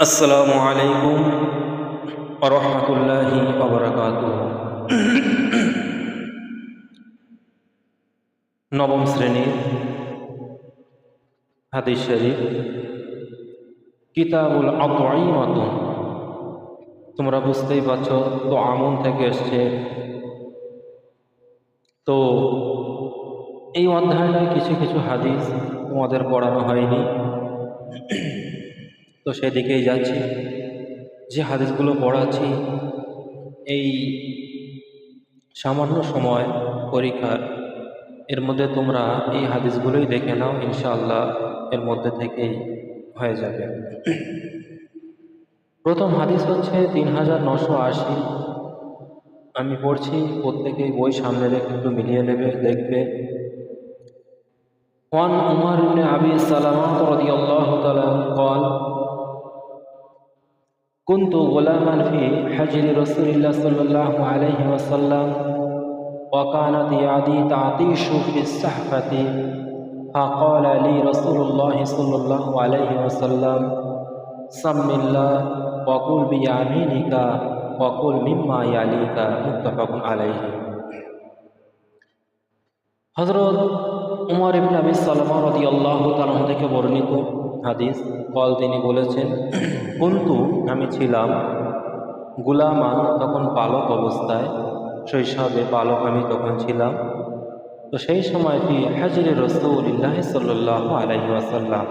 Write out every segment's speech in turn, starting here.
আসসালামু আলাইকুম ওয়া রাহমাতুল্লাহি ওয়া বারাকাতুহু। নবম শ্রেণীর হাদিস শরীফ কিতাবুল আতঈমাত। তোমরা বুঝতেই পারছো তো আমন থেকে এসছে। তো এই অধ্যায়টায় কিছু কিছু হাদিস তোমাদের পড়ানো হয়নি, তো সেদিকেই যাচ্ছি। যে হাদিসগুলো পড়াচ্ছি এই সামান্য সময় পরীক্ষার, এর মধ্যে তোমরা এই হাদিসগুলোই দেখে নাও, ইনশাআল্লাহ এর মধ্যে থেকেই হয়ে যাবে। প্রথম হাদিস হচ্ছে 3980। আমি পড়ছি, প্রত্যেকেই বই সামনে রেখে একটু মিলিয়ে নেবে, দেখবে। ওয়ান উমর ইবনে আবি সালামা রাদিয়াল্লাহু তাআলা قال كنت غلاما في حجر رسول الله صلى الله عليه وسلم وكانت يدي تعطيش في السحفة فقال لي رسول الله صلى الله عليه وسلم سم الله وقل بيمينك وقل مما يليك متفق عليه। হযরত উমর ইবনে আবি সালামা রাদিয়াল্লাহু তাআলা থেকে বর্ণিত হাদিস। তিনি বলেছেন, কুনতু আমি ছিলাম, গুলামান তখন বালক অবস্থায়, শৈশবে বালক আমি তখন ছিলাম। তো সেই সময় ফি হাজরি রাসূলিল্লাহ সাল্লাল্লাহু আলাইহি ওয়াসাল্লাম,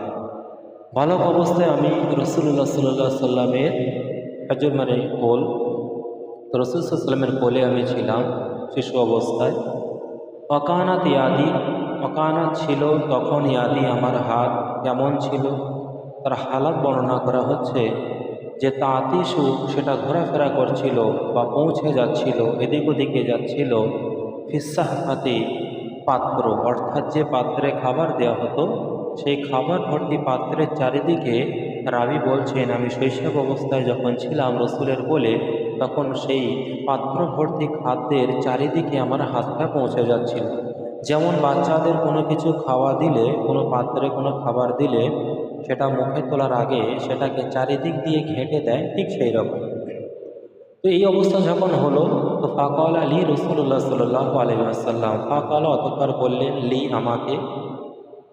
বালক অবস্থায় আমি রাসূলুল্লাহ সাল্লাল্লাহু আলাইহি ওয়াসাল্লামের হাজর মানে কোল, তো রাসূল সাল্লাল্লাহু আলাইহি ওয়াসাল্লামের কোলে আমি ছিলাম শিশু অবস্থায়। অকানাত ইয়াদি, অকানাত ছিল তখন, ইয়াদি আমার হাত কেমন ছিল, তার হালাত বর্ণনা করা হচ্ছে যে তাতিশু সেটা ঘোরাফেরা করছিল বা পৌঁছে যাচ্ছিল, এদিক ওদিকে যাচ্ছিল, ফিসাহফাতি পাত্র, অর্থাৎ যে পাত্রে খাবার দেওয়া হতো সেই খাবার ভর্তি পাত্রের চারিদিকে। রাবি বলছেন, আমি শৈশব অবস্থায় যখন ছিলাম রসুলের কোলে, তখন সেই পাত্র ভর্তি খাদ্যের চারিদিকে আমার হাতটা পৌঁছে যাচ্ছিল। যেমন বাচ্চাদের কোনো কিছু খাওয়া দিলে, কোনো পাত্রে কোনো খাবার দিলে সেটা মুখে তোলার আগে সেটাকে চারিদিক দিয়ে ঘেঁটে দেয়, ঠিক সেই রকম। তো এই অবস্থা যখন হলো, তো ফাকাল আলী রসুল্লাহ সাল্লাল্লাহু আলাইহি ওয়াসাল্লাম, ফাকাল অতঃপর বললেন, লি আমাকে।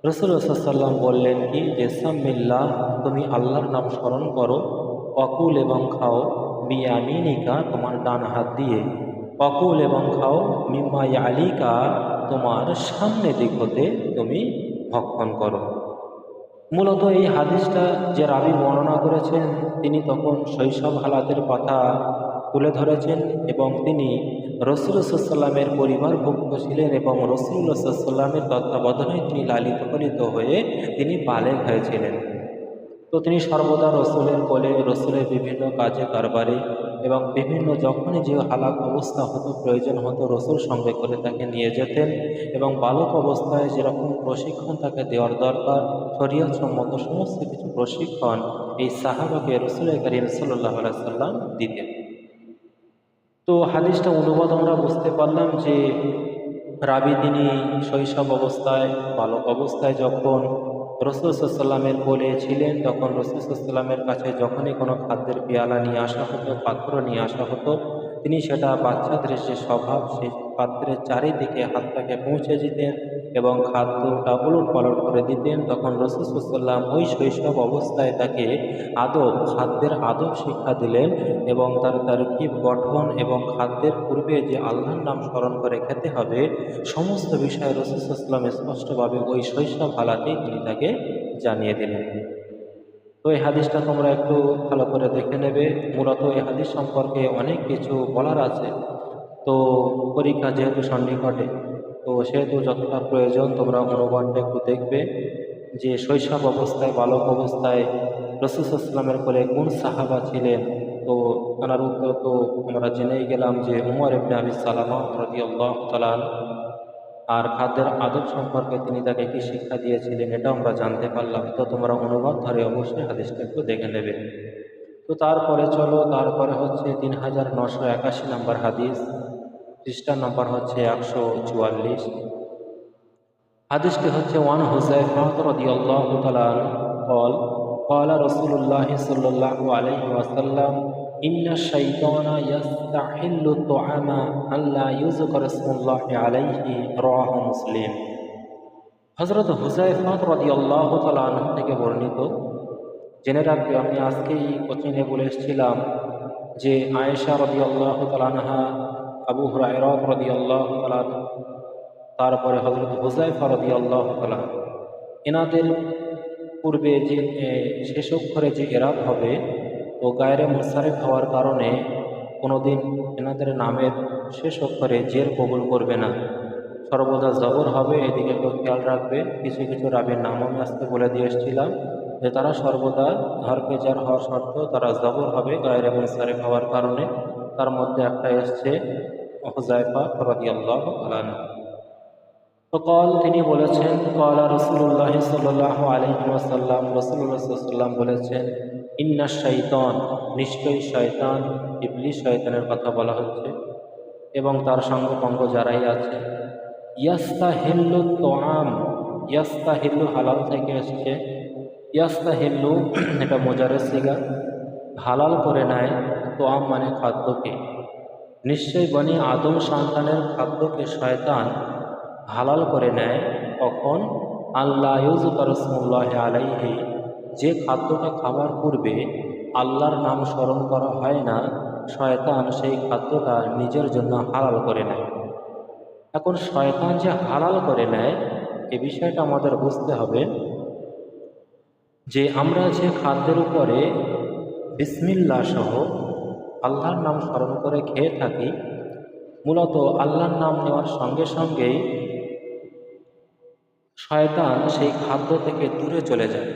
রাসূলুল্লাহ সাল্লাল্লাহু আলাইহি ওয়াসাল্লাম বললেন কি, যে সাম্মিল্লাহ তুমি আল্লাহর নাম স্মরণ করো, অকুল এবং খাও, বিয়ামিনিকা তোমার ডান হাত দিয়ে, অকুল এবং খাও, মিম্মা ইয়ালিকা তোমার সামনে দিক হতে তুমি ভক্ষণ করো। মূলত এই হাদিসটা যে রাবি বর্ণনা করেছেন, তিনি তখন শৈশব হালাতের কথা তুলে ধরেছেন এবং তিনি রাসূলুল্লাহ সাল্লাল্লাহু আলাইহি ওয়াসাল্লামের পরিবারভুক্ত ছিলেন এবং রাসূলুল্লাহ সাল্লাল্লাহু আলাইহি ওয়াসাল্লামের তত্ত্বাবধানে তিনি লালিত পালিত হয়ে তিনি বালেগ হয়েছিলেন। তো তিনি সর্বদা রসুলের কোলে, রসুলের বিভিন্ন কাজে কারবারে এবং বিভিন্ন যখনই যে হালাত অবস্থা হতো, প্রয়োজন হতো, রসুল সঙ্গে করে তাকে নিয়ে যেতেন এবং বালক অবস্থায় যেরকম প্রশিক্ষণ তাকে দেওয়ার দরকার, শরীয়ত সম্মত সমস্ত কিছু প্রশিক্ষণ এই সাহাবাকে রসুল করিম সাল্লাল্লাহু আলাইহি ওয়াসাল্লাম দিতেন। তো হাদিসটা অনুবাদ আমরা বুঝতে পারলাম যে রাবি তিনি শৈশব অবস্থায়, বালক অবস্থায় যখন রাসূল সাল্লাল্লাহু আলাইহি ওয়াসাল্লামের কোলে ছিলেন, তখন রাসূল সাল্লাল্লাহু আলাইহি ওয়াসাল্লামের কাছে যখনই কোনো খাদ্যের পেয়ালা নিয়ে আসা হতো, পাত্র নিয়ে আসা হতো, তিনি সেটা বাচ্চাদের যে স্বভাব, সেই পাত্রের চারিদিকে হাতটাকে পৌঁছে দিতেন এবং খাদ্যটা উলট পালট করে দিতেন। তখন রাসূল সাল্লাল্লাহু আলাইহি ওয়াসাল্লাম ওই শৈশব অবস্থায় তাকে খাদ্যের আদব শিক্ষা দিলেন এবং তার তারকিব গঠন এবং খাদ্যের পূর্বে যে আল্লাহর নাম স্মরণ করে খেতে হবে, সমস্ত বিষয়ে রাসূল সাল্লাল্লাহু আলাইহি ওয়াসাল্লাম স্পষ্টভাবে ওই শৈশব হালাতেই তিনি তাকে জানিয়ে দিলেন। তো এই হাদিসটা তোমরা একটু ভালো করে দেখে নেবে। মূলত এই হাদিস সম্পর্কে অনেক কিছু বলার আছে, তো পরীক্ষা যেহেতু সন্নিকটে, তো সেহেতু যতটা প্রয়োজন তোমরা অনুবাদটা একটু দেখবে যে শৈশব অবস্থায়, বালক অবস্থায় রাসূল সাল্লাল্লাহু আলাইহি ওয়াসাল্লামের কোলে কোন সাহাবা ছিলেন। তো তার উত্তর তো আমরা জেনেই গেলাম যে উমর ইবনে আবি সালামা রাদিয়াল্লাহু তাআলা। আর খাদ্যের আদব সম্পর্কে তিনি তাকে কি শিক্ষা দিয়েছিলেন এটাও আমরা জানতে পারলাম। তো তোমরা অনুবাদ ধরে অবশ্যই হাদিসটা একটু দেখে নেবে। তো তারপরে হচ্ছে 3981 নম্বর হাদিস, পৃষ্ঠা নম্বর হচ্ছে 144। হাদিসটি হচ্ছে ওয়ান হুযায়ফা রাদিয়াল্লাহু তাআলা قال قال رسول الله صلى الله عليه وسلم إن الشيطان يستحل الطعام أن لا يذكر اسم الله عليه رواه মুসলিম। হযরত হুযায়ফা রাদিয়াল্লাহু তাআলা আনহু থেকে বর্ণিত, জেনে রাখবে আমি আজকেই কোচিংয়ে বলে এসেছিলাম যে আয়েশা রাদিয়াল্লাহু তাআলা আনহা, আবু হুরায়রা রাদিয়াল্লাহু তাআলা, তারপরে হযরত হুযায়ফা রাদিয়াল্লাহু তাআলা, এনাদের পূর্বে যে শেষ অক্ষরে যে এরাব হবে, তো গায়রে মুনসারিফ হওয়ার কারণে কোনোদিন এনাদের নামের শেষ অক্ষরে জের কবুল করবে না, সর্বদা জবর হবে। এদিকে একটু খেয়াল রাখবে। কিছু কিছু রাবির নাম আমি আজকে বলে দিয়ে এসেছিলাম যে তারা সর্বদা হরফে জার হওয়ার সত্ত্বেও তারা জবর হবে গায়রে মুনসারিফ হওয়ার কারণে। তার মধ্যে একটা এসছে হুযায়ফা রাদিয়াল্লাহু তাআলা আনহু। তো কল তিনি বলেছেন, কলা রাসূলুল্লাহ সাল্লাল্লাহু আলাইহি ওয়াসাল্লাম, রাসূলুল্লাহ সাল্লাল্লাহু আলাইহি ওয়াসাল্লাম বলেছেন, ইন্নাশ শাইতান, নিশ্চয়ই শয়তান, ইবলিস শয়তানের কথা বলা হচ্ছে এবং তার সঙ্গপঙ্গ যারাই আছে, ইয়াস্তাহিল্লু তোয়াম, ইয়াস্তাহিল্লু হালাল থেকে এসছে, ইয়াস্তাহিল্লু এটা মোজারের সিগা, হালাল করে নেয়, তোয়াম মানে খাদ্যকে। নিশ্চয় বনি আদম সন্তানের খাদ্যকে শয়তান হালাল করে নেয়। কখন? আল্লাহ ইউযকার ইসমুল্লাহি আলাইহি, যে খাদ্যটা খাবার পূর্বে আল্লাহর নাম স্মরণ করা হয় না, শয়তান সেই খাদ্যটা নিজের জন্য হালাল করে নেয়। এখন শয়তান যে হালাল করে নেয়, এ বিষয়টা আমাদের বুঝতে হবে যে আমরা যে খাদ্যের উপরে বিসমিল্লাহ সহ আল্লাহর নাম স্মরণ করে খেয়ে থাকি, মূলত আল্লাহর নাম নেওয়ার সঙ্গে সঙ্গেই শয়তান সেই খাদ্য থেকে দূরে চলে যায়।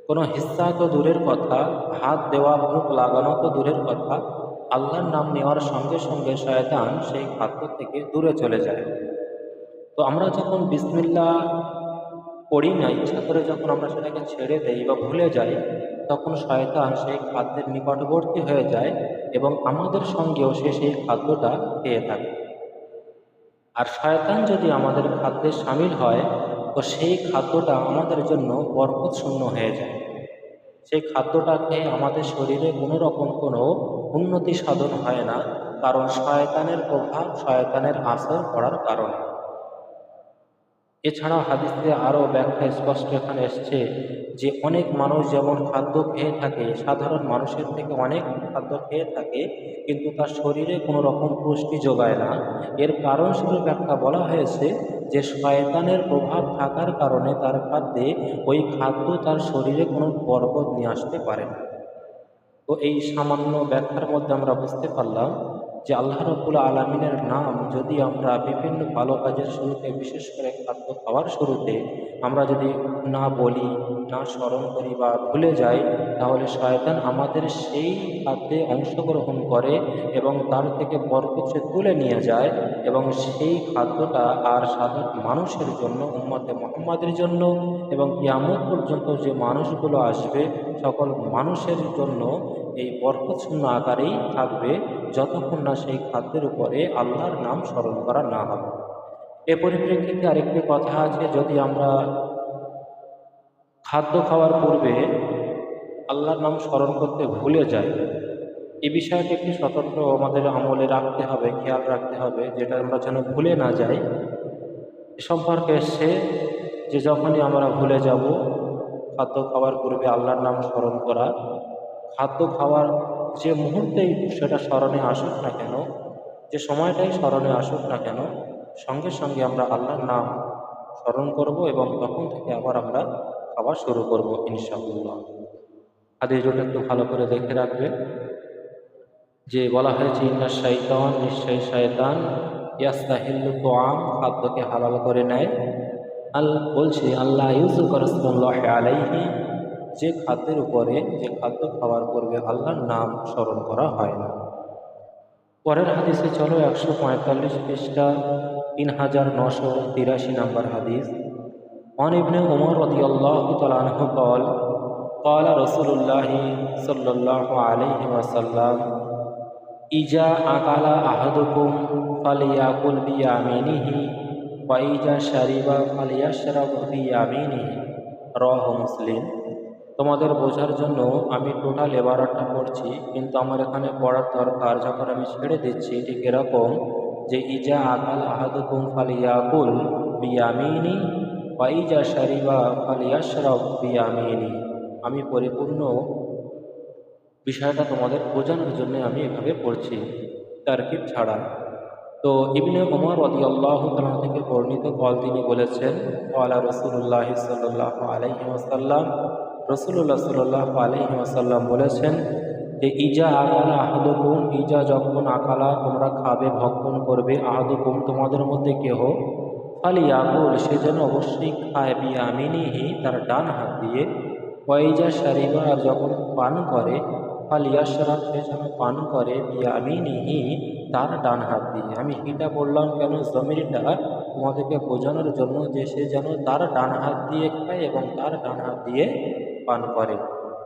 কোনো হিস্সা তো দূরের কথা, হাত দেওয়া, মুখ লাগানো তো দূরের কথা, আল্লাহর নাম নেওয়ার সঙ্গে সঙ্গে শয়তান সেই খাদ্য থেকে দূরে চলে যায়। তো আমরা যখন বিসমিল্লাহ পড়ি না, ইচ্ছা করে যখন আমরা সেটাকে ছেড়ে দেই বা ভুলে যাই, তখন শয়তান সেই খাদ্যের নিকটবর্তী হয়ে যায় এবং আমাদের সঙ্গেও সে সেই খাদ্যটা খেয়ে থাকে। আর শয়তান যদি আমাদের খাদ্যে শামিল হয়, তো সেই খাদ্যটা আমাদের জন্য বরকত শূন্য হয়ে যায়। সেই খাদ্যটা খেয়ে আমাদের শরীরে কোনো রকম কোনো উন্নতি সাধন হয় না, কারণ শয়তানের প্রভাব, শয়তানের আসর পড়ার কারণে। এছাড়াও হাদিসে আরও ব্যাখ্যা স্পষ্ট এখানে এসছে যে অনেক মানুষ যেমন খাদ্য খেয়ে থাকে, সাধারণ মানুষের থেকে অনেক খাদ্য খেয়ে থাকে, কিন্তু তার শরীরে কোনো রকম পুষ্টি যোগায় না। এর কারণ শুধু ব্যাখ্যা বলা হয়েছে যে শয়তানের প্রভাব থাকার কারণে তার খাদ্যে ওই খাদ্য তার শরীরে কোনো বরকত নিয়ে আসতে পারে না। তো এই সামান্য ব্যাখ্যার মধ্যে আমরা বুঝতে পারলাম যে আল্লাহ রাব্বুল আলামিনের নাম যদি আমরা বিভিন্ন ভালো কাজের শুরুতে, বিশেষ করে খাদ্য খাওয়ার শুরুতে আমরা যদি না বলি, না স্মরণ করি বা ভুলে যাই, তাহলে শয়তান আমাদের সেই খাদ্যে অংশগ্রহণ করে এবং তার থেকে বরকত সে তুলে নিয়ে যায় এবং সেই খাদ্যটা আর সাধারণ মানুষের জন্য, উম্মতে মুহাম্মাদের জন্য এবং কিয়ামত পর্যন্ত যে মানুষগুলো আসবে সকল মানুষের জন্য এই বরকত শূন্য আকারেই থাকবে, যতক্ষণ না সেই খাদ্যের উপরে আল্লাহর নাম স্মরণ করা না হবে। এ পরিপ্রেক্ষিতে আরেকটি কথা আছে, যদি আমরা খাদ্য খাওয়ার পূর্বে আল্লাহর নাম স্মরণ করতে ভুলে যাই, এই বিষয়টি একটি সতর্ক আমাদের আমলে রাখতে হবে, খেয়াল রাখতে হবে, যেটা আমরা যেন ভুলে না যাই। এ সম্পর্কে এসছে যে যখনই আমরা ভুলে যাব খাদ্য খাওয়ার পূর্বে আল্লাহর নাম স্মরণ করা, খাদ্য খাওয়ার যে মুহূর্তেই সেটা স্মরণে আসুক না কেন, যে সময়টাই স্মরণে আসুক না কেন, সঙ্গে সঙ্গে আমরা আল্লাহর নাম স্মরণ করব এবং তখন থেকে আবার আমরা খাওয়া শুরু করব ইনশাআল্লাহ। হাদিসটা একটু ভালো করে দেখে রাখবেন যে বলা হয়েছে ইন্নাশ শাইতান, নিশ্চয়ই শয়তান, ইয়াস্তাহিল্লু তোয়াম, খাদ্যকে হালাল করে নেয়। বলছে আল্লাহ ইউযকার ইসমুল্লাহি আলাইহি, যে খাদ্যের উপরে, যে খাদ্য খাওয়ার পূর্বে আল্লাহর নাম স্মরণ করা হয় না। পরের হাদিসে চলো 145 পৃষ্ঠা 3983 নম্বর হাদিস। عن ابن عمر رضي الله تعالى عنه قال قال رسول الله صلى الله عليه وسلم إذا أكل أحدكم فليأكل بيمينه وإذا شرب فليشرب بيمينه رواه মুসলিম। তোমাদের বোঝার জন্য আমি টোটাল এবারটা পড়ছি, কিন্তু আমার এখানে পড়ার দরকার যখন আমি ছেড়ে দিচ্ছি ঠিক এরকম যে ইজা আকাল আহাদুকুম ফালিয়াকুল বিয়ামিনি বা ইজা শারিবা ফালিয়াশরাব বিয়ামিনি। আমি পরিপূর্ণ বিষয়টা তোমাদের বোঝানোর জন্য আমি এভাবে পড়ছি, তারকিব ছাড়া। তো ইবনে ওমর রাদিয়াল্লাহু তাআলা থেকে বর্ণিত তিনি বলেছেন, ওয়ালা রাসূলুল্লাহি সাল্লাল্লাহু আলাইহি ওয়াসাল্লাম, রাসূলুল্লাহ সাল্লাল্লাহু আলাইহি ওয়াসাল্লাম বলেছেন যে ইজা আকালা আহাদুকুম, ইজা যখন আকালা তোমরা খাবে ভক্ষণ করবে, আহাদুকুম তোমাদের মধ্যে কেহ, ফালিয়াকুল সে যেন অবশ্যই খায় বিয়ামিনিহি তার ডান হাত দিয়ে, ওয়াইজা শারিবা আর যখন পান করে, ফালিয়াশরাব সে যেন পান করে বিয়ামিনিহি তার ডান হাত দিয়ে। আমি হিটা বললাম কেন, জমিরটা তোমাদেরকে বোঝানোর জন্য যে সে যেন তার ডান হাত দিয়ে খায় এবং তার ডান হাত দিয়ে পান করে।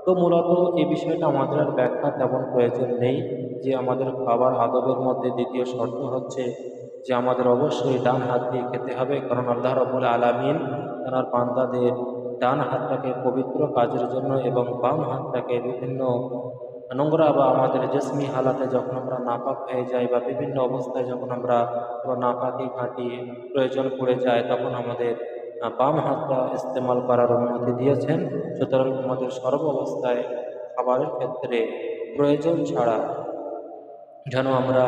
তো মূলত এই বিষয়টা আমাদের আর ব্যাখ্যা তেমন প্রয়োজন নেই, যে আমাদের খাবার আদবের মধ্যে দ্বিতীয় শর্ত হচ্ছে যে আমাদের অবশ্যই ডান হাত দিয়ে খেতে হবে, কারণ আল্লাহ রাব্বুল আলামিন তার বান্দাদের ডান হাতটাকে পবিত্র কাজের জন্য এবং বাম হাতটাকে বিভিন্ন নোংরা বা আমাদের জিসমি হালাতে যখন আমরা নাপাক হয়ে যাই বা বিভিন্ন অবস্থায় যখন আমরা নাপাকি ঘাঁটি প্রয়োজন পড়ে যায়, তখন আমাদের বাম হাতটা ইস্তেমাল করার অনুমতি দিয়েছেন। সুতরাং আমাদের সর্ব অবস্থায় খাবারের ক্ষেত্রে প্রয়োজন ছাড়া যেন আমরা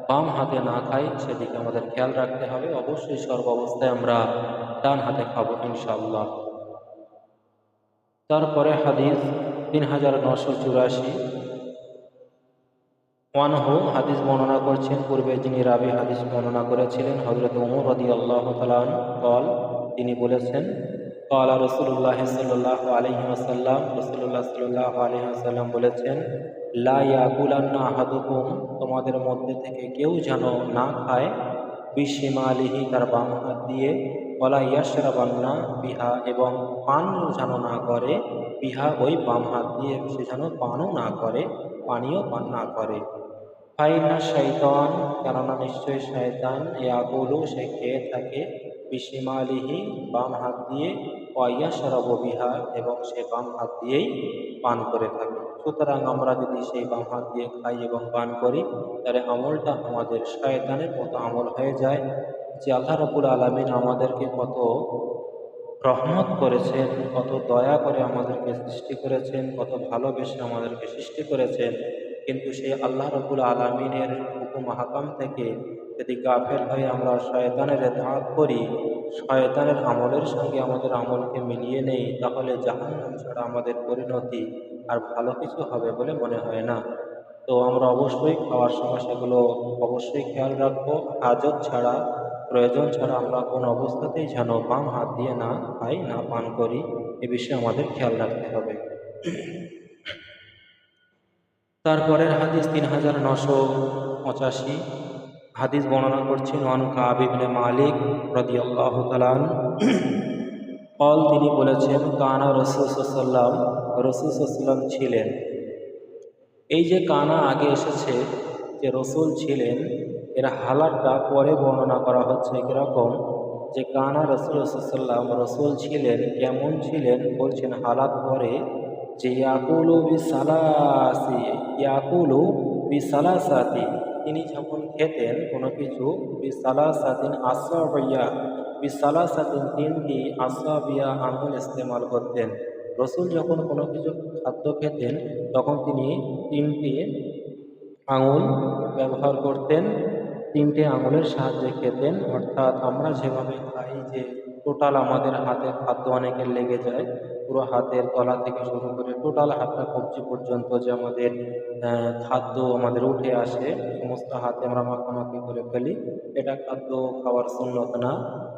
বাম হাতে না খাই সেদিকে আমাদের খেয়াল রাখতে হবে। অবশ্যই সর্ব অবস্থায় আমরা ডান হাতে খাবো ইনশাআল্লাহ। তারপরে হাদিস 3984, ওয়ানহু হাদিস বর্ণনা করছেন, পূর্বে যিনি রাবি হাদিস বর্ণনা করেছিলেন হযরত ওমর রাদিয়াল্লাহু তাআলা আনহু তিনি বলেছেন, ক্বালা রাসূলুল্লাহ সাল্লাল্লাহু আলাইহি ওয়াসাল্লাম, রাসূলুল্লাহ সাল্লাল্লাহু আলাইহি ওয়াসাল্লাম বলেছেন, লা ইয়াকুলান্না আহাদুকুম তোমাদের মধ্যে থেকে কেউ যেন না খায় বিশিমালিহি তার বাম হাত দিয়ে, ওয়ালা ইয়াশরাবান্না বিহা এবং পান যেন না করে, বিহা ওই বাম হাত দিয়ে সে যেন পানও না করে, পানীয় পান না করে। ফাইনা শয়তান কেননা নিশ্চয় শয়তান, ইয়াকুলু সে খেয়ে থাকে, বিশিমালিহি বাম হাত দিয়ে, ওয়াইয়াশরাবু বিহা এবং সে বাম হাত দিয়েই পান করে থাকে। সুতরাং আমরা যদি সেই বাম হাত দিয়ে খাই এবং পান করি, তাহলে আমলটা আমাদের শয়তানের মতো আমল হয়ে যায়। যে আল্লাহ রাব্বুল আলামিন আমাদেরকে কত রহমত করেছেন, কত দয়া করে আমাদেরকে সৃষ্টি করেছেন, কত ভালোবেসে আমাদেরকে সৃষ্টি করেছেন, কিন্তু সেই আল্লাহ রাব্বুল আলামিনের হুকুম হাকাম থেকে যদি গাফেল হয়ে আমরা শয়তানের ইতাআত করি, শয়তানের আমলের সঙ্গে আমাদের আমলকে মিলিয়ে নেই, তাহলে জাহান্নাম ছাড়া আমাদের পরিণতি আর ভালো কিছু হবে বলে মনে হয় না। তো আমরা অবশ্যই খাওয়ার সময় সেগুলো অবশ্যই খেয়াল রাখবো। হাজত ছাড়া, প্রয়োজন ছাড়া আমরা কোনো অবস্থাতেই যেন বাম হাত দিয়ে না খাই, না পান করি, এ বিষয়ে আমাদের খেয়াল রাখতে হবে। তারপরের হাদিস 3985, হাদিস বর্ণনা করছেন ওয়ান কাব ইবনে মালিক রাদিয়াল্লাহু তাআলা তিনি বলেছেন, কানা রাসূল সাল্লাল্লাহু রাসূল সাল্লাল্লাহু ছিলেন। এই যে কানা আগে এসেছে যে রসুল ছিলেন, এর হালাতটা পরে বর্ণনা করা হচ্ছে কিরকম, যে কানা রাসূল সাল্লাল্লাহু রসুল ছিলেন, কেমন ছিলেন বলছেন হালাত পরে, যে ইয়াকুলু বিসালাসাতি তিনি যখন খেতেন কোনো কিছু, বিসালাসাতিন আসাবিয়া, বিসালাসাতিন তিনটি আসাবিয়া আঙ্গুল ইস্তেমাল করতেন। রসুল যখন কোনো কিছু খাদ্য খেতেন তখন তিনি তিনটি আঙুল ব্যবহার করতেন, তিনটে আঙুলের সাহায্যে খেতেন। অর্থাৎ আমরা যেভাবে খাই যে টোটাল আমাদের হাতে খাদ্য অনেকের লেগে যায়, পুরো হাতের তলা থেকে শুরু করে টোটাল হাতটা কবজি পর্যন্ত যে আমাদের খাদ্য আমাদের উঠে আসে, সমস্ত হাতে আমরা মাখামাখি করে ফেলি, এটা খাদ্য খাওয়ার সুন্নত না।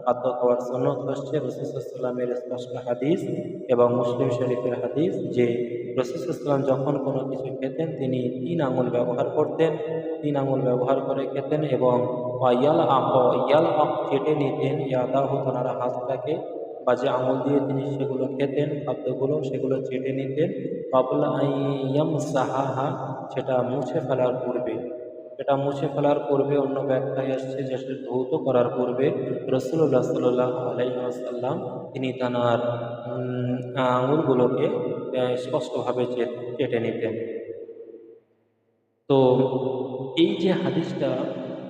খাদ্য খাওয়ার সুন্নত হচ্ছে রাসূল সাল্লাল্লাহু আলাইহি ওয়াসাল্লামের স্পষ্ট হাদিস এবং মুসলিম শরীফের হাদিস, যে রাসূল সাল্লাল্লাহু আলাইহি ওয়াসাল্লাম যখন কোনো কিছু খেতেন তিনি তিন আঙুল ব্যবহার করতেন, তিন আঙুল ব্যবহার করে খেতেন এবং ইয়াল আক চেটে নিতেন, ইয়াদাহু তানার হাতটাকে বা যে আঙুল দিয়ে তিনি সেগুলো খেতেন খাদ্যগুলো সেগুলো চেটে নিতেন, ক্বাবলা আন ইয়ামসাহাহা সেটা মুছে ফেলার পূর্বে, এটা মুছে ফেলার পূর্বে অন্য ব্যাখ্যায় আসছে যে সেটা ধৌত করার পূর্বে রাসূলুল্লাহ সাল্লাল্লাহু আলাইহি ওয়াসাল্লাম তিনি তানার আঙুলগুলোকে স্পষ্টভাবে চেটে নিতেন। তো এই যে হাদিসটা,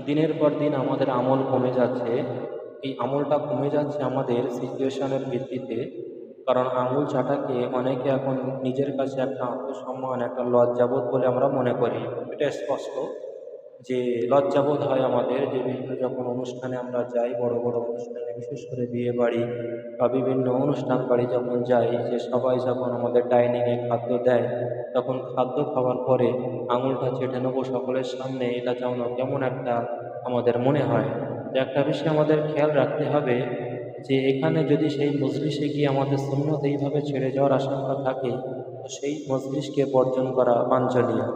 দিনের পর দিন আমাদের আমল কমে যাচ্ছে, এই আমলটা কমে যাচ্ছে আমাদের সিচুয়েশনের ভিত্তিতে। কারণ আঙুল চাটাকে অনেকে এখন নিজের কাছে একটা আত্মসম্মান, একটা লজ্জাবোধ বলে আমরা মনে করি। এটা স্পষ্ট যে লজ্জাবোধ হয় আমাদের, যে বিভিন্ন যখন অনুষ্ঠানে আমরা যাই, বড় বড় অনুষ্ঠানে, বিশেষ করে বিয়ে বাড়ি বা বিভিন্ন অনুষ্ঠান বাড়ি যখন যাই, যে সবাই যখন আমাদের ডাইনিংয়ে খাদ্য দেয়, তখন খাদ্য খাওয়ার পরে আঙুলটা চেটে নেবো সকলের সামনে, এটা যেন কেমন একটা আমাদের মনে হয়। যে একটা বিষয় আমাদের খেয়াল রাখতে হবে, যে এখানে যদি সেই মজলিসে গিয়ে আমাদের সুন্নত এইভাবে ছেড়ে যাওয়ার আশঙ্কা থাকে, তো সেই মজলিসকে বর্জন করা বাঞ্ছনীয়।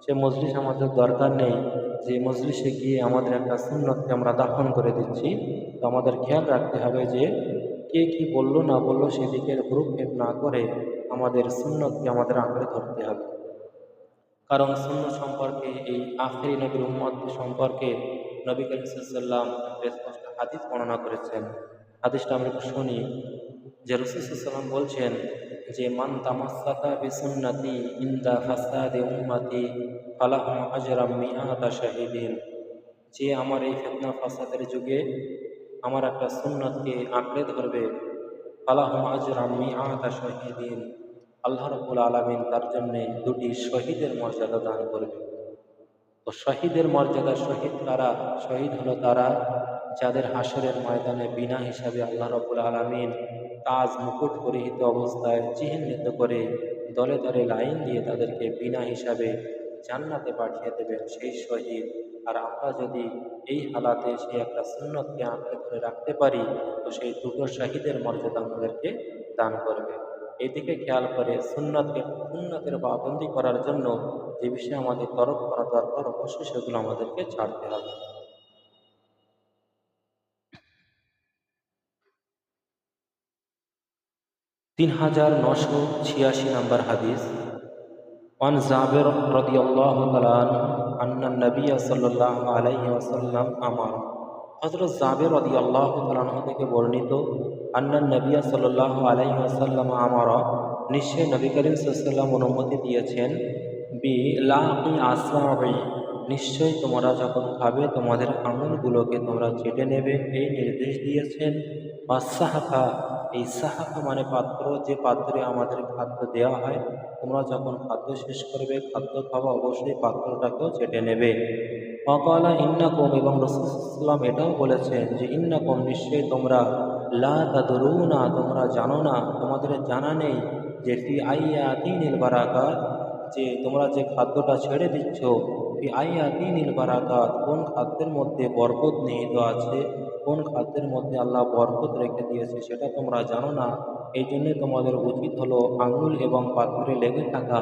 সে মজলিস আমাদের দরকার নেই, যে মজলিসে গিয়ে আমাদের একটা সুন্নতকে আমরা দাফন করে দিচ্ছি। তো আমাদের খেয়াল রাখতে হবে যে কে কি বললো না বললো সেদিকের ভ্রুক্ষেপ না করে আমাদের সুন্নতকে আমাদের আঁকড়ে ধরতে হবে। কারণ সুন্নত সম্পর্কে, এই আখেরি নবীর উম্মত সম্পর্কে নবী করিম সাল্লাল্লাহু আলাইহি ওয়াসাল্লাম স্পষ্ট হাদিস বর্ণনা করেছেন। হাদিসটা আমরা একটু শুনি, যে রাসূল সাল্লাল্লাহু আলাইহি ওয়াসাল্লাম বলছেন যে মান তামাসসাকা বিসুন্নতি ইনদা ফাসাদি উম্মতি ফালাহু আজরাম মিআতা শাহিদিন। যে আমার এই ফিতনা ফাসাদের যুগে আমার একটা সুন্নতকে আঁকড়ে ধরবে, ফালাহু আজরাম মিআতা শাহিদিন, আল্লাহ রাব্বুল আলামিন তার জন্য দুটি শহীদের মর্যাদা দান করবে। তো শহীদের মর্যাদা, শহীদ কারা? শহীদ হলো তারা যাদের হাসরের ময়দানে বিনা হিসাবে আল্লাহ রাব্বুল আলামিন তাজ মুকুট পরিহিত অবস্থায় চিহ্নিত করে দলে দলে লাইন দিয়ে তাদেরকে বিনা হিসাবে জান্নাতে পাঠিয়ে দেবেন, সেই শহীদ। আর আমরা যদি এই হালাতে সেই একটা সুন্নতকে আঁকড়ে ধরে রাখতে পারি, তো সেই দুটো শহীদের মর্যাদা আমাদেরকে দান করবে। এদিকে খেয়াল করে সুন্নতের পাবন্দি করার জন্য যে বিষয়ে আমাদের তরফ করা দরকার, অবশ্যই সেগুলো আমাদেরকে ছাড়তে হবে। 3986 নম্বর হাদিস। عن جابر رضي الله تعالى عنه أن النبي صلى الله عليه وسلم أمر। হযরত জাবের রাদিয়াল্লাহু তাআলা আনহু থেকে বর্ণিত, আন্নান নবী সাল্লাল্লাহু আলাইহি ওয়াসাল্লাম আমারা, নিশ্চয় নবী করিম সাল্লাল্লাহু আলাইহি ওয়াসাল্লাম অনুমতি দিয়েছেন, বি লাকি আসরাবি, নিশ্চয় তোমরা যখন খাবে তোমাদের আঙুলগুলোকে তোমরা চেটে নেবে, এই নির্দেশ দিয়েছেন। সাহাফা, এই সাহাফা মানে পাত্র, যে পাত্রে আমাদের খাদ্য দেওয়া হয়, তোমরা যখন খাদ্য শেষ করবে, খাদ্য খাওয়া, অবশ্যই পাত্রটাকেও চেটে নেবে। অকালা ইন্নাকুম, এবং রাসূল সাল্লাল্লাহু আলাইহি ওয়াসাল্লাম এটাও বলেছেন যে ইন্নাকুম, নিশ্চয়ই তোমরা, লা তাদরুনা, তোমরা জানো না, তোমাদের জানা নেই, যে ফি আইয়াতিনিল বারাকাত, যে তোমরা যে খাদ্যটা ছেড়ে দিচ্ছ, ফি আইয়াতিনিল বারাকাত, কোন খাদ্যের মধ্যে বরকত নিহিত আছে, কোন খাদ্যের মধ্যে আল্লাহ বরকত রেখে দিয়েছে সেটা তোমরা জানো না। এই জন্যে তোমাদের উচিত হলো আঙুল এবং পাত্রে লেগে থাকা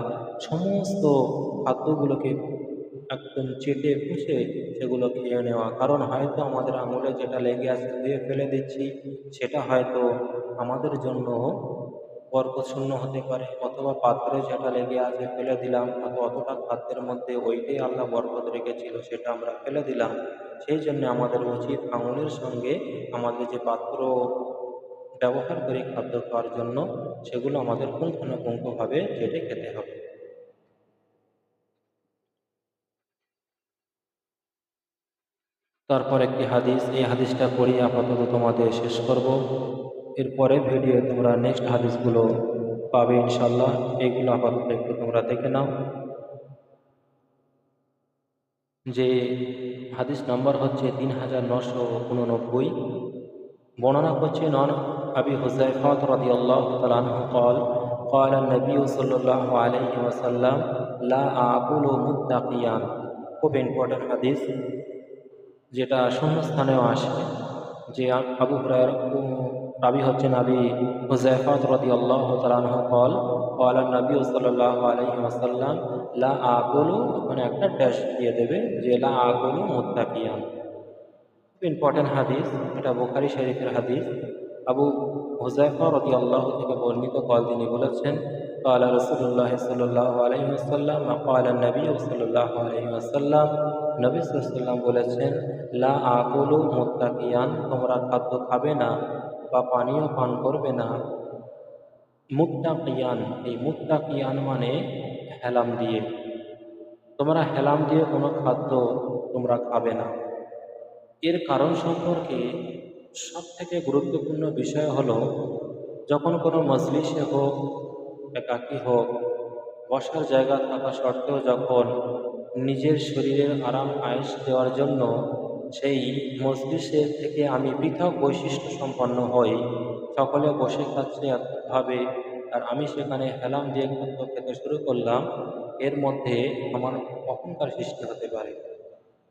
সমস্ত খাদ্যগুলোকে একদম চেটে পুষে সেগুলো খেয়ে নেওয়া। কারণ হয়তো আমাদের আঙুলে যেটা লেগে আছে ধুয়ে ফেলে দিচ্ছি, সেটা হয়তো আমাদের জন্য বরকতশূন্য হতে পারে, অথবা পাত্রে যেটা লেগে আছে ফেলে দিলাম, অতটা খাদ্যের মধ্যে ওইটাই আল্লাহ বরকত রেখেছিল, সেটা আমরা ফেলে দিলাম। সেই জন্য আমাদের উচিত আঙুলের সঙ্গে আমাদের যে পাত্র ব্যবহার করি খাদ্য খাওয়ার জন্য, সেগুলো আমাদের পুঙ্খানুপুঙ্খভাবে চেটে খেতে হবে। তারপর একটি হাদিস, এই হাদিসটা পড়ি আপাতত তোমাদের শেষ করব। এরপরে ভিডিও তোমরা নেক্সট হাদিসগুলো পাবে ইনশাল্লাহ। এইগুলো আপাতত একটু তোমরা দেখে নাও। যে হাদিস নাম্বার হচ্ছে 3989। বর্ণনা করছে নন আবি হুযায়ফা রাদিয়াল্লাহু তাআলা আনহু قال قال النبي صلى الله عليه وسلم لا آكل متقيا। খুব ইম্পর্টেন্ট হাদিস, যেটা শূন্যস্থানেও আসে। যে আবু হুরায়রা রাবি হচ্ছেন আবি হুযায়ফা রাদিয়াল্লাহু তাআলা আনহু قال قال النبي صلى الله عليه وسلم لا آكل, মানে একটা ড্যাশ দিয়ে দেবে যে লা আকুলু মুত্তাকিয়ান। খুব ইম্পর্টেন্ট হাদিস, এটা বুখারী শরীফের হাদিস। আবু হুযায়ফা রাদিয়াল্লাহু থেকে বর্ণিত, তিনি বলেছেন قال رسول الله صلى الله عليه وسلم قال النبي صلى الله عليه وسلم, নবী সাল্লাল্লাহু আলাইহি ওয়াসাল্লাম বলেছেন, লা আকুলু মুত্তাকিয়ান, তোমরা খাদ্য খাবে না বা পানীয় পান করবে না মুত্তাকিয়ান, এই মুত্তাকিয়ান মানে হেলাম দিয়ে। তোমরা হেলাম দিয়ে কোনো খাদ্য তোমরা খাবে না। এর কারণ সম্পর্কে সবথেকে গুরুত্বপূর্ণ বিষয় হলো, যখন কোনো মজলিসে হোক, একাকী হোক, বসার জায়গা থাকা সত্ত্বেও যখন নিজের শরীরের আরাম আয়েশ দেওয়ার জন্য সেই মজলিসের থেকে আমি পৃথক বৈশিষ্ট্য সম্পন্ন হই, সকলে বসে খাচ্ছে একভাবে আর আমি সেখানে হেলাম দিয়ে খাদ্য খেতে শুরু করলাম, এর মধ্যে আমার অহংকার সৃষ্টি হতে পারে,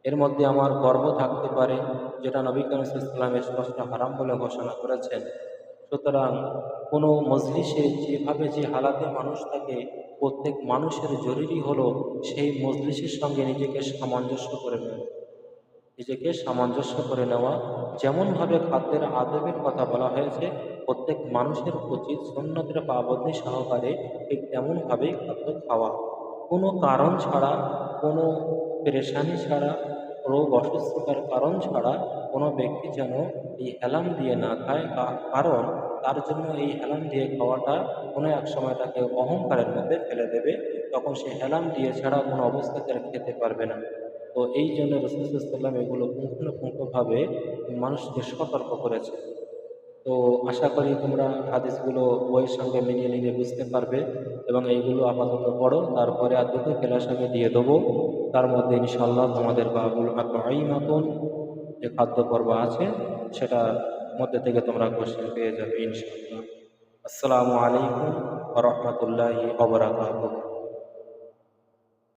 এর মধ্যে আমার গর্ব থাকতে পারে, যেটা নবী করিম সাল্লাল্লাহু আলাইহি ওয়াসাল্লাম স্পষ্ট হারাম বলে ঘোষণা করেছেন। সুতরাং কোনো মজলিসে যেভাবে যে হালাতে মানুষ থাকে, প্রত্যেক মানুষের জরুরি হলো সেই মজলিসের সঙ্গে নিজেকে সামঞ্জস্য করে নেওয়া। যেমনভাবে খাদ্যের আদবের কথা বলা হয়েছে, প্রত্যেক মানুষের উচিত সুন্নতের পাবন্দি সহকারে ঠিক তেমনভাবেই খাদ্য খাওয়া। কোনো কারণ ছাড়া, কোনো পেরেশানি ছাড়া, রোগ অসুস্থতার কারণ ছাড়া কোনো ব্যক্তি যেন এই হেলাম দিয়ে না খায়, কারণ তার জন্য এই হেলাম দিয়ে খাওয়াটা কোনো এক সময় তাকে অহংকারের মধ্যে ফেলে দেবে। তখন সে হেলাম দিয়ে ছাড়া কোনো অবস্থাতে আর খেতে পারবে না। তো এই জন্য রাসূল সাল্লাল্লাহু আলাইহি ওয়াসাল্লাম এগুলো পুঙ্খানুপুঙ্খভাবে মানুষকে সতর্ক করেছে। তো আশা করি তোমরা হাদিসগুলো বইয়ের সঙ্গে মিলিয়ে নিয়ে বুঝতে পারবে এবং এইগুলো আপাতত পড়ো, তারপরে আর দুটো ক্লাস আমি দিয়ে দেবো। তার মধ্যে ইনশাআল্লাহ তোমাদের বাবুল আতঈমাতুন যে খাদ্য পর্ব আছে, সেটার মধ্যে থেকে তোমরা কোশ্চেন পেয়ে যাবে ইনশাআল্লাহ। আসসালামু আলাইকুম ওয়া রাহমাতুল্লাহি ওয়া বারাকাতুহু।